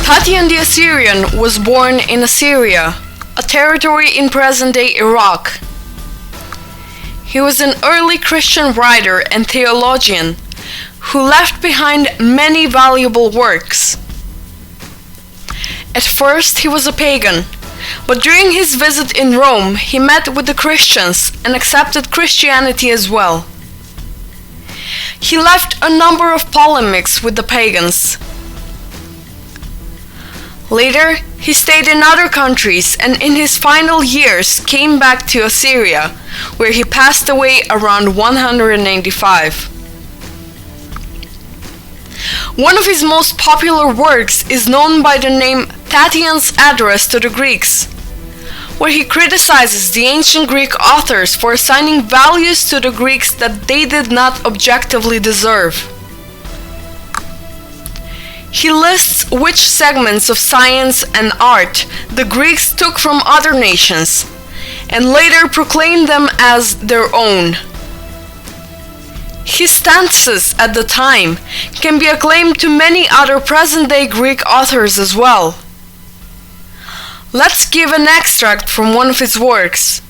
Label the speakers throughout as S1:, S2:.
S1: Tatian the Assyrian was born in Assyria, a territory in present-day Iraq. He was an early Christian writer and theologian who left behind many valuable works. At first he was a pagan, but during his visit in Rome he met with the Christians and accepted Christianity as well. He left a number of polemics with the pagans. Later, he stayed in other countries and in his final years came back to Assyria, where he passed away around 195. One of his most popular works is known by the name Tatian's Address to the Greeks, where he criticizes the ancient Greek authors for assigning values to the Greeks that they did not objectively deserve. He lists which segments of science and art the Greeks took from other nations, and later proclaimed them as their own. His stances at the time can be acclaimed to many other present-day Greek authors as well. Let's give an extract from one of his works.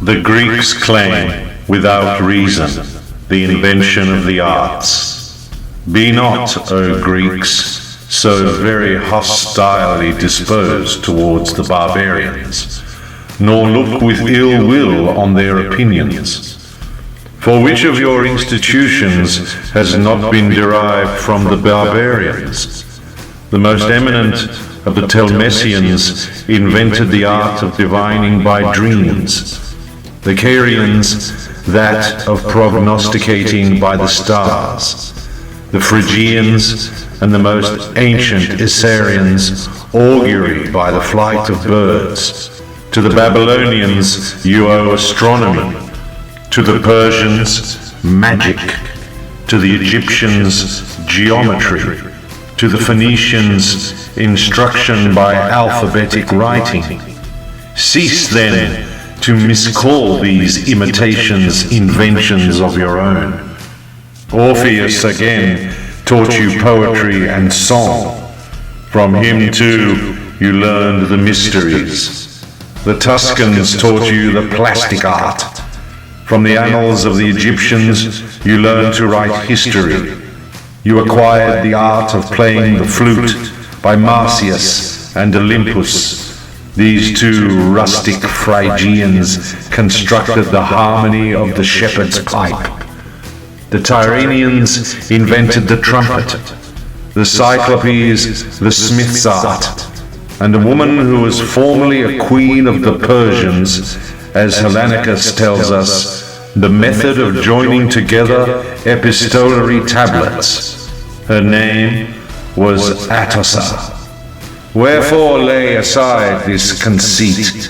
S2: The Greeks claim, without reason, the invention of the arts. Be not, O Greeks, so very hostilely disposed towards the barbarians, nor look with ill will on their opinions. For which of your institutions has not been derived from the barbarians? The most eminent of the Telmessians invented the art of divining by dreams, the Carians that of prognosticating by the stars, the Phrygians and the most ancient Issairians augury by the flight of birds. To the Babylonians you owe astronomy, to the Persians magic, to the Egyptians geometry, to the Phoenicians instruction by alphabetic writing. Cease then to miscall these imitations inventions of your own. Orpheus again taught you poetry and song. From him too you learned the mysteries. The Tuscans taught you the plastic art. From the annals of the Egyptians you learned to write history. You acquired the art of playing the flute by Marsyas and Olympus. These two rustic Phrygians constructed the harmony of the shepherd's pipe. The Tyrrhenians invented the trumpet, the Cyclopes the smith's art, and a woman who was formerly a queen of the Persians, as Hellenicus tells us, the method of joining together epistolary tablets. Her name was Atossa. Wherefore lay aside this conceit,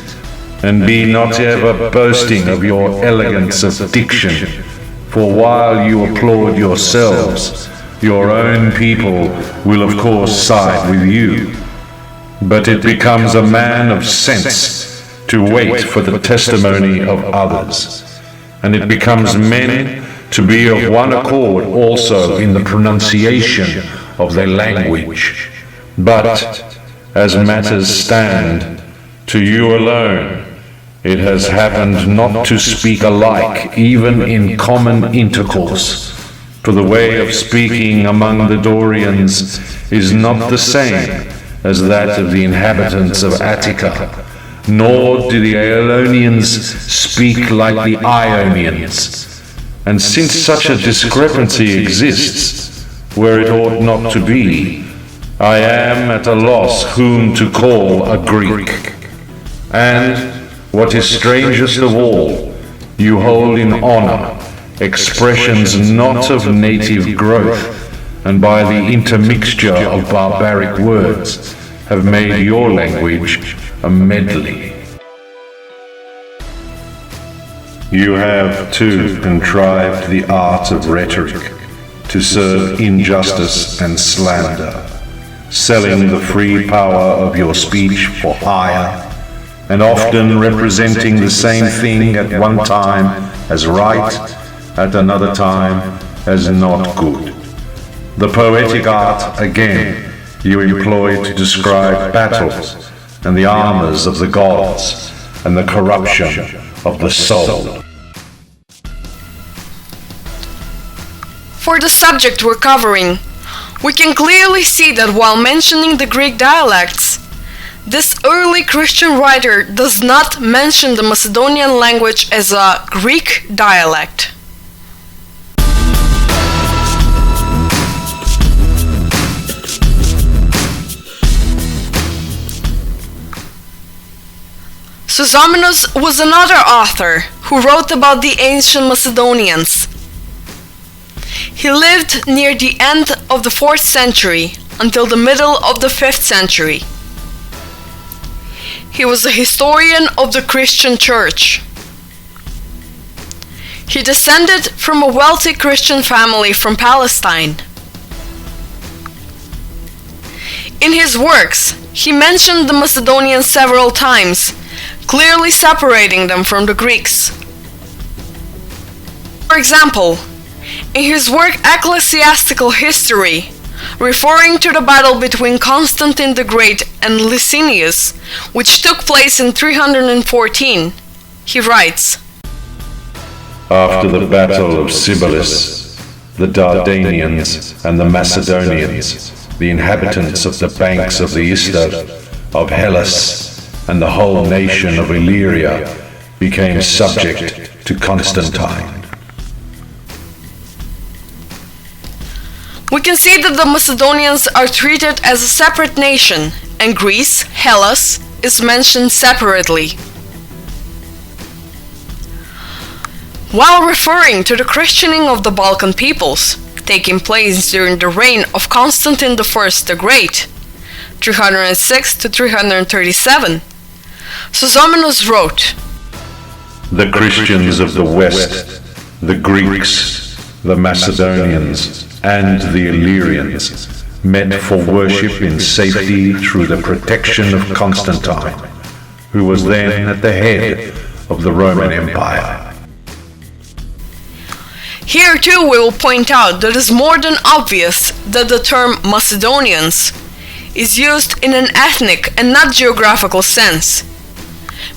S2: and be not ever boasting of your elegance of diction. For while you applaud yourselves, your own people will of course side with you. But it becomes a man of sense to wait for the testimony of others, and it becomes men to be of one accord also in the pronunciation of their language. But, as matters stand, to you alone it has happened not to speak alike, even in common intercourse, for the way of speaking among the Dorians is not the same as that of the inhabitants of Attica, nor do the Aeolanians speak like the Ionians. And since such a discrepancy exists, where it ought not to be, I am at a loss whom to call a Greek. And, what is strangest of all, you hold in honor expressions not of native growth, and by the intermixture of barbaric words have made your language a medley. You have too contrived the art of rhetoric to serve injustice and slander, selling the free power of your speech for hire, and often representing the same thing at one time as right, at another time as not good. The poetic art, again, you employ to describe battles and the armors of the gods and the corruption of the soul.
S1: For the subject we're covering, we can clearly see that while mentioning the Greek dialects, this early Christian writer does not mention the Macedonian language as a Greek dialect. Sozomenos was another author who wrote about the ancient Macedonians. He lived near the end of the 4th century until the middle of the 5th century. He was a historian of the Christian Church. He descended from a wealthy Christian family from Palestine. In his works, he mentioned the Macedonians several times, clearly separating them from the Greeks. For example, in his work Ecclesiastical History, referring to the battle between Constantine the Great and Licinius, which took place in 314, he writes,
S2: After the battle of Civilis, the Dardanians and the Macedonians, the inhabitants of the banks of the Ister, of Hellas, and the whole nation of Illyria became subject to Constantine.
S1: We can see that the Macedonians are treated as a separate nation, and Greece, Hellas, is mentioned separately. While referring to the Christianing of the Balkan peoples, taking place during the reign of Constantine I the Great, 306 to 337, Sozomenos wrote,
S2: The Christians of the West, the Greeks, the Macedonians, and the Illyrians met for worship in safety through the protection of Constantine, who was then at the head of the Roman Empire.
S1: Here too we will point out that it is more than obvious that the term Macedonians is used in an ethnic and not geographical sense,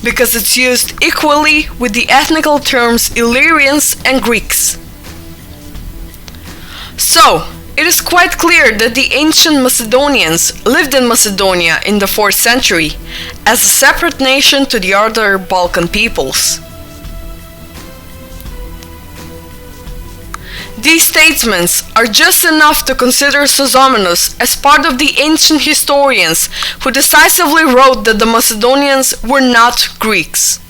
S1: because it's used equally with the ethnical terms Illyrians and Greeks. So, it is quite clear that the ancient Macedonians lived in Macedonia in the 4th century as a separate nation to the other Balkan peoples. These statements are just enough to consider Sozomenos as part of the ancient historians who decisively wrote that the Macedonians were not Greeks.